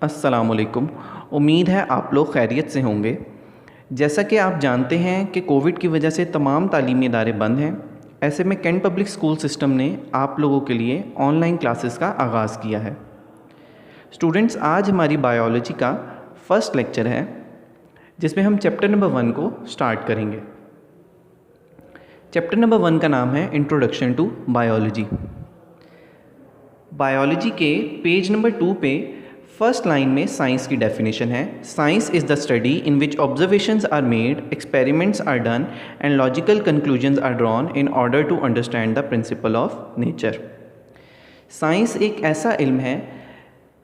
अस्सलामुअलैकुम। उम्मीद है आप लोग खैरियत से होंगे। जैसा कि आप जानते हैं कि कोविड की वजह से तमाम तालीमी इदारे बंद हैं। ऐसे में कैंट पब्लिक स्कूल सिस्टम ने आप लोगों के लिए ऑनलाइन क्लासेस का आगाज़ किया है। स्टूडेंट्स, आज हमारी बायोलॉजी का फ़र्स्ट लेक्चर है जिसमें हम चैप्टर नंबर 1 को स्टार्ट करेंगे। चैप्टर नंबर 1 का नाम है इंट्रोडक्शन टू बायोलॉजी। बायोलॉजी के पेज नंबर 2 पे फर्स्ट लाइन में साइंस की डेफिनेशन है। Science is the study in which observations are made, experiments are done and logical conclusions are drawn in order to understand the principle of nature. Science एक ऐसा इल्म है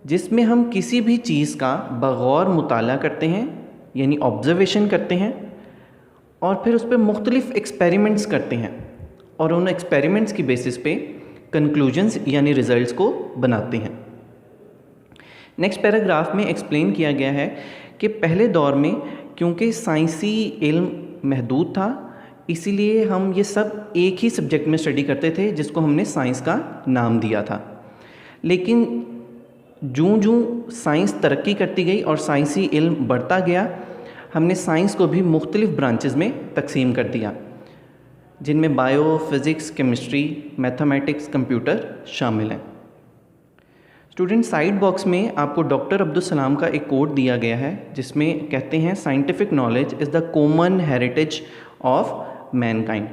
जिसमें हम किसी भी चीज़ का बगौर मुताला करते हैं, यानी ऑब्जर्वेशन करते हैं, और फिर उस पर मुख्तलिफ एक्सपेरिमेंट्स करते हैं और उन एक्सपेरिमेंट्स की बेसिस पे कंक्लूजन्स यानी रिज़ल्ट्स को बनाते हैं। नेक्स्ट पैराग्राफ में एक्सप्लेन किया गया है कि पहले दौर में क्योंकि साइंसी इल्म महदूद था, इसीलिए हम ये सब एक ही सब्जेक्ट में स्टडी करते थे जिसको हमने साइंस का नाम दिया था। लेकिन जूँ जूँ साइंस तरक्की करती गई और साइंसी इल्म बढ़ता गया, हमने साइंस को भी मुख्तलिफ ब्रांचेस में तकसीम कर दिया, जिनमें bio, physics, chemistry, mathematics, computer शामिल हैं। स्टूडेंट, साइड बॉक्स में आपको डॉक्टर अब्दुल सलाम का एक कोट दिया गया है जिसमें कहते हैं scientific knowledge is the common heritage of Mankind,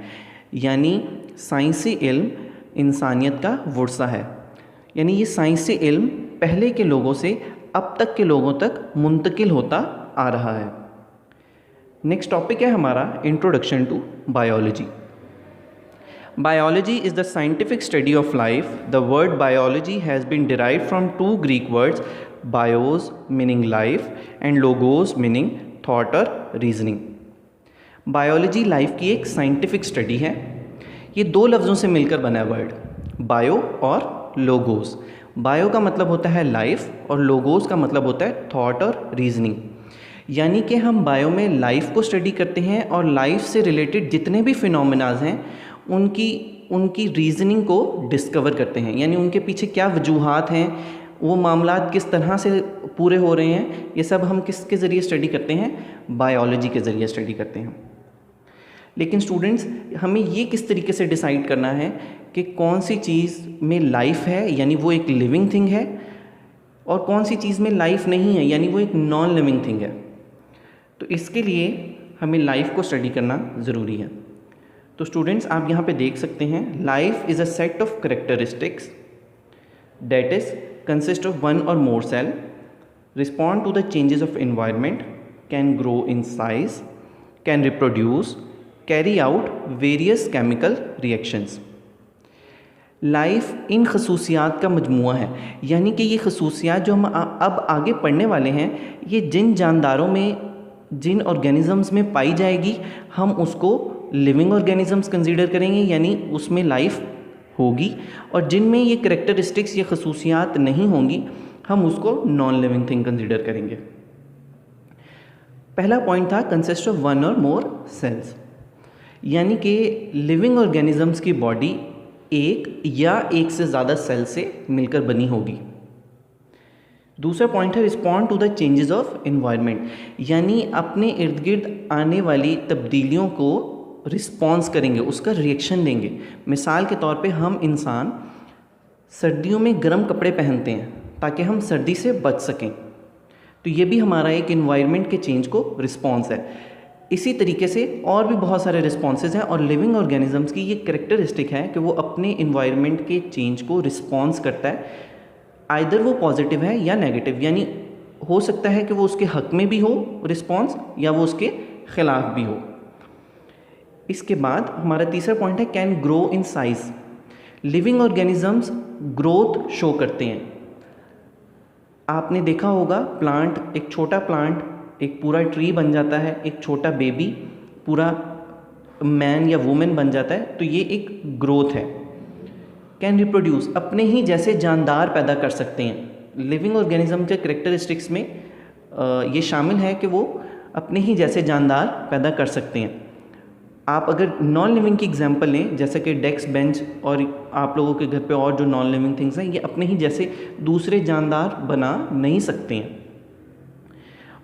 यानी साइंसी इल्म इंसानियत का वर्सा है। यानी ये साइंसी इल्म पहले के लोगों से अब तक के लोगों तक मुंतकिल होता आ रहा है। नेक्स्ट टॉपिक है हमारा introduction to biology. Biology is the scientific study of life. The word biology has been derived from two Greek words, bios meaning life and logos meaning thought or reasoning. Biology life की एक scientific study है। ये दो लफ्ज़ों से मिलकर बना है वर्ड, बायो और लोगोस। बायो का मतलब होता है लाइफ और लोगोस का मतलब होता है थॉट और रीजनिंग। यानी कि हम बायो में लाइफ को स्टडी करते हैं और लाइफ से रिलेटेड जितने भी फिनोमेनाज हैं उनकी रीज़निंग को डिस्कवर करते हैं, यानी उनके पीछे क्या वजूहात हैं, वो मामलात किस तरह से पूरे हो रहे हैं, ये सब हम किसके ज़रिए स्टडी करते हैं? बायोलॉजी के ज़रिए स्टडी करते हैं। लेकिन स्टूडेंट्स, हमें ये किस तरीके से डिसाइड करना है कि कौन सी चीज़ में लाइफ है, यानी वो एक लिविंग थिंग है, और कौन सी चीज़ में लाइफ नहीं है, यानी वो एक नॉन लिविंग थिंग है। तो इसके लिए हमें लाइफ को स्टडी करना ज़रूरी है। तो स्टूडेंट्स, आप यहाँ पे देख सकते हैं, life is a set of characteristics that is consist of one or more cell, respond to the changes of environment, can grow in size, can reproduce, carry out various chemical reactions. Life इन खसूसियात का मजमुआ है, यानी कि ये खसूसियात जो हम अब आगे पढ़ने वाले हैं, ये जिन जानदारों में, जिन ऑर्गेनिज़म्स में पाई जाएगी, हम उसको लिविंग ऑर्गेनिजम्स कंसीडर करेंगे, यानी उसमें लाइफ होगी, और जिनमें ये करेक्टरिस्टिक्स, ये खसूसियात नहीं होंगी, हम उसको नॉन लिविंग थिंग कंसीडर करेंगे। पहला पॉइंट था consist of one or more sales, यानी कि लिविंग ऑर्गेनिजम्स की बॉडी एक या एक से ज़्यादा सेल से मिलकर बनी होगी। दूसरा पॉइंट है respond to the changes of environment, यानी अपने इर्द गिर्द आने वाली तब्दीलियों को रिस्पॉन्स करेंगे, उसका रिएक्शन देंगे। मिसाल के तौर पे हम इंसान सर्दियों में गर्म कपड़े पहनते हैं ताकि हम सर्दी से बच सकें, तो ये भी हमारा एक एनवायरनमेंट के चेंज को रिस्पॉन्स है। इसी तरीके से और भी बहुत सारे रिस्पॉन्सेज हैं, और लिविंग ऑर्गेनिजम्स की ये करेक्टरिस्टिक है कि वो अपने एनवायरनमेंट के चेंज को रिस्पॉन्स करता है, आइदर वो पॉजिटिव है या नेगेटिव, यानी हो सकता है कि वो उसके हक में भी हो रिस्पॉन्स, या वो उसके ख़िलाफ़ भी हो। इसके बाद हमारा तीसरा पॉइंट है can grow in size. Living organisms growth show करते हैं। आपने देखा होगा प्लांट, एक छोटा प्लांट एक पूरा ट्री बन जाता है, एक छोटा बेबी पूरा मैन या वुमेन बन जाता है, तो ये एक ग्रोथ है। कैन रिप्रोड्यूस, अपने ही जैसे जानदार पैदा कर सकते हैं। लिविंग ऑर्गेनिज्म के करेक्टरिस्टिक्स में ये शामिल है कि वो अपने ही जैसे जानदार पैदा कर सकते हैं। आप अगर नॉन लिविंग की एग्जांपल लें, जैसे कि डेस्क बेंच और आप लोगों के घर पे और जो नॉन लिविंग थिंग्स हैं, ये अपने ही जैसे दूसरे जानदार बना नहीं सकते हैं।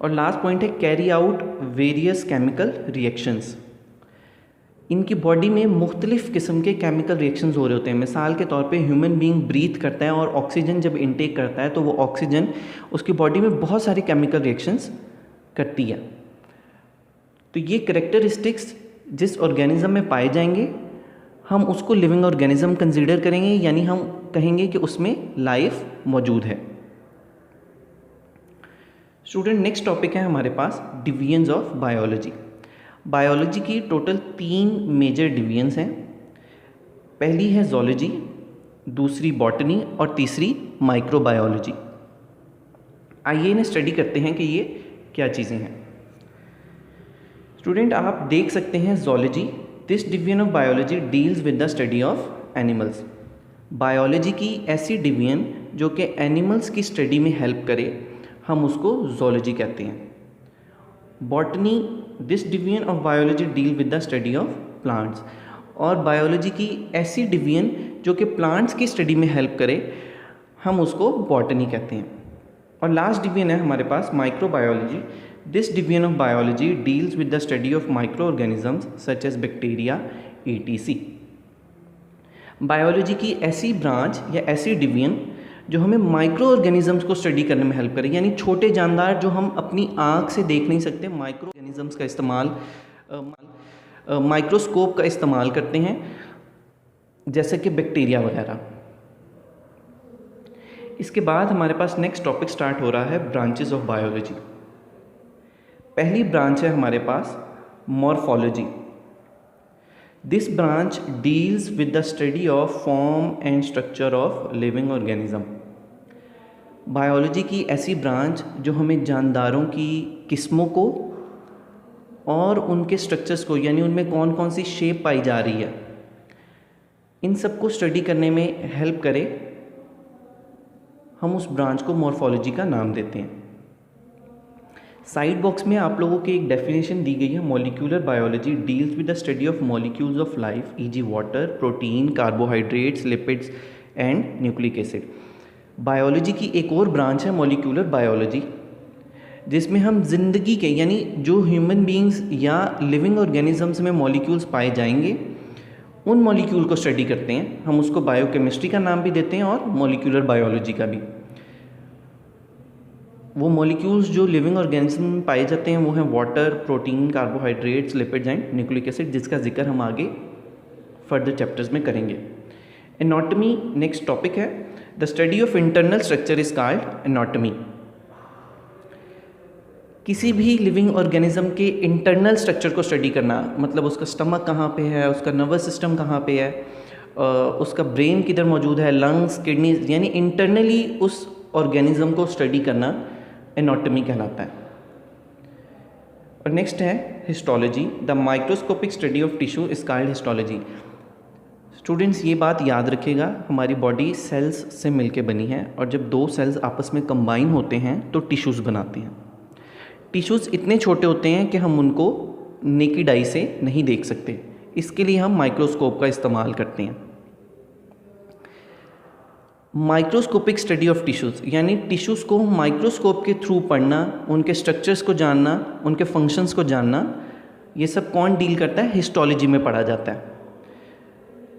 और लास्ट पॉइंट है carry out various chemical reactions. इनकी बॉडी में मुख्तलिफ़ किस्म के केमिकल रिएक्शंस हो रहे होते हैं। मिसाल के तौर पे ह्यूमन बीइंग ब्रीथ करता है और ऑक्सीजन जब इनटेक करता है तो वो ऑक्सीजन उसकी बॉडी में बहुत सारे केमिकल रिएक्शंस करती है। तो ये करेक्टरिस्टिक्स जिस ऑर्गेनिज्म में पाए जाएंगे हम उसको लिविंग ऑर्गेनिज्म कंसीडर करेंगे, यानी हम कहेंगे कि उसमें लाइफ मौजूद है। स्टूडेंट, नेक्स्ट टॉपिक है हमारे पास डिवीजन्स ऑफ बायोलॉजी। बायोलॉजी की टोटल 3 मेजर डिवीजन्स हैं। पहली है ज़ूलॉजी, दूसरी बॉटनी और तीसरी माइक्रोबायोलॉजी। आइए इन्हें स्टडी करते हैं कि ये क्या चीज़ें हैं। स्टूडेंट, आप देख सकते हैं zoology, this division of biology deals with the study of animals. Biology की ऐसी डिवीजन जो कि एनिमल्स की स्टडी में हेल्प करे, हम उसको ज़ूलॉजी कहते हैं। Botany, this division of biology deal with the study of plants. और बायोलॉजी की ऐसी डिवीजन जो कि प्लांट्स की स्टडी में हेल्प करे, हम उसको बॉटनी कहते हैं। और लास्ट डिवीजन है हमारे पास microbiology, this division of biology deals with the study of micro organisms such as bacteria etc। Biology की ऐसी ब्रांच या ऐसी डिवीजन जो हमें माइक्रो ऑर्गेनिजम्स को स्टडी करने में हेल्प करे, यानी छोटे जानदार जो हम अपनी आँख से देख नहीं सकते, माइक्रो ऑर्गेनिजम्स का इस्तेमाल माइक्रोस्कोप का इस्तेमाल करते हैं, जैसे कि बैक्टीरिया वगैरह। इसके बाद हमारे पास नेक्स्ट टॉपिक स्टार्ट हो रहा है ब्रांचेस ऑफ बायोलॉजी। पहली ब्रांच है हमारे पास morphology. This branch deals with the study of form and structure of living organism. Biology की ऐसी ब्रांच जो हमें जानदारों की किस्मों को और उनके स्ट्रक्चर्स को, यानी उनमें कौन कौन सी शेप पाई जा रही है, इन सब को स्टडी करने में हेल्प करे, हम उस ब्रांच को मॉर्फोलॉजी का नाम देते हैं। साइड बॉक्स में आप लोगों की एक डेफिनेशन दी गई है, molecular biology deals with the study of molecules of life e.g. Water, protein, carbohydrates, lipids and nucleic acid. Biology की एक और ब्रांच है मॉलिक्यूलर बायोलॉजी, जिसमें हम जिंदगी के, यानी जो ह्यूमन बीइंग्स या लिविंग ऑर्गेनिजम्स में मॉलिक्यूल्स पाए जाएंगे, उन मॉलिक्यूल को स्टडी करते हैं। हम उसको बायोकेमिस्ट्री का नाम भी देते हैं और मॉलिक्यूलर बायोलॉजी का भी। वो मॉलिक्यूल्स जो लिविंग ऑर्गेनिज्म में पाए जाते हैं वो हैं water, protein, carbohydrates, lipids and nucleic acid, जिसका जिक्र हम आगे फर्दर चैप्टर्स में करेंगे। एनाटॉमी नेक्स्ट टॉपिक है। The study of internal structure is called anatomy. किसी भी लिविंग ऑर्गेनिज्म के इंटरनल स्ट्रक्चर को स्टडी करना, मतलब उसका स्टमक कहाँ पे है, उसका नर्वस सिस्टम कहाँ पे है, उसका ब्रेन किधर मौजूद है, लंग्स, किडनीज, यानी इंटरनली उस ऑर्गेनिज्म को स्टडी करना एनाटॉमी कहलाता है। और नेक्स्ट है histology. The microscopic study of tissue is called histology. Students, ये बात याद रखिएगा, हमारी बॉडी सेल्स से मिलके बनी है और जब 2 सेल्स आपस में कंबाइन होते हैं तो टिश्यूज़ बनाते हैं। टिश्यूज़ इतने छोटे होते हैं कि हम उनको नेकेड आई से नहीं देख सकते, इसके लिए हम माइक्रोस्कोप का इस्तेमाल करते हैं। माइक्रोस्कोपिक स्टडी ऑफ टिश्यूज़, यानी टिश्यूज़ को माइक्रोस्कोप के थ्रू पढ़ना, उनके स्ट्रक्चर्स को जानना, उनके फंक्शंस को जानना, ये सब कौन डील करता है? हिस्टोलॉजी में पढ़ा जाता है।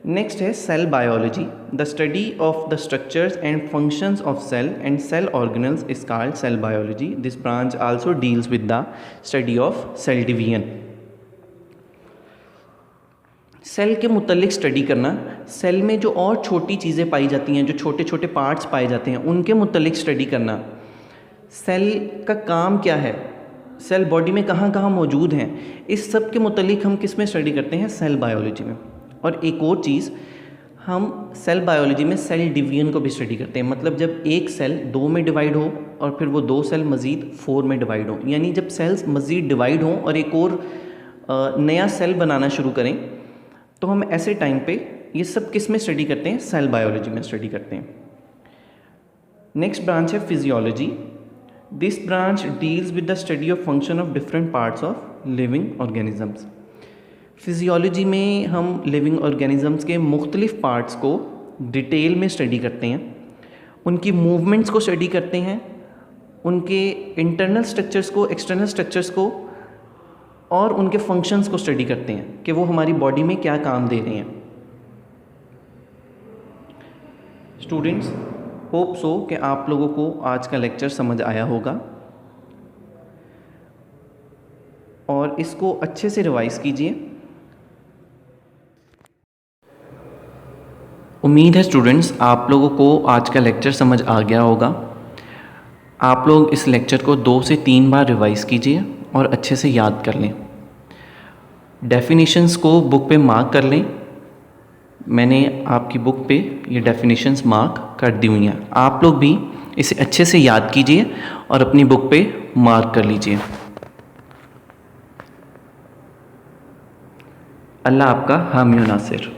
नेक्स्ट है cell biology. The study of the structures and functions of cell and cell organelles is called cell biology. This branch also deals with the study of cell division. Cell के मुतल्लिक study करना, cell में जो और छोटी चीज़ें पाई जाती हैं, जो छोटे छोटे पार्ट्स पाए जाते हैं, उनके मुतल्लिक स्टडी करना। सेल का काम क्या है, सेल बॉडी में कहाँ कहाँ मौजूद हैं, इस सब के मुतल्लिक हम किस में स्टडी करते हैं? सेल बायोलॉजी में। और एक और चीज़, हम सेल बायोलॉजी में सेल डिवीजन को भी स्टडी करते हैं। मतलब जब एक सेल 2 में डिवाइड हो और फिर वो 2 सेल मज़ीद 4 में डिवाइड हो, यानी जब सेल्स मज़ीद डिवाइड हों और एक और नया सेल बनाना शुरू करें, तो हम ऐसे टाइम पे ये सब किस में स्टडी करते हैं? सेल बायोलॉजी में स्टडी करते हैं। नेक्स्ट ब्रांच है physiology. This branch deals with the study of function of different parts of living organisms. Physiology में हम लिविंग ऑर्गेनिजम्स के मुख्तलिफ़ पार्ट्स को डिटेल में स्टडी करते हैं, उनकी मूवमेंट्स को स्टडी करते हैं, उनके इंटरनल स्ट्रक्चर्स को, एक्सटर्नल स्ट्रक्चर्स को और उनके फंक्शंस को स्टडी करते हैं कि वो हमारी बॉडी में क्या काम दे रहे हैं। स्टूडेंट्स, होप सो कि आप लोगों को आज का लेक्चर समझ आया होगा और इसको अच्छे से रिवाइज़ कीजिए। उम्मीद है स्टूडेंट्स आप लोगों को आज का लेक्चर समझ आ गया होगा। आप लोग इस लेक्चर को 2 से 3 बार रिवाइज़ कीजिए और अच्छे से याद कर लें। डेफिनेशंस को बुक पे मार्क कर लें। मैंने आपकी बुक पे ये डेफिनेशंस मार्क कर दी हुई हैं। आप लोग भी इसे अच्छे से याद कीजिए और अपनी बुक पे मार्क कर लीजिए। अल्लाह आपका हामी नासिर।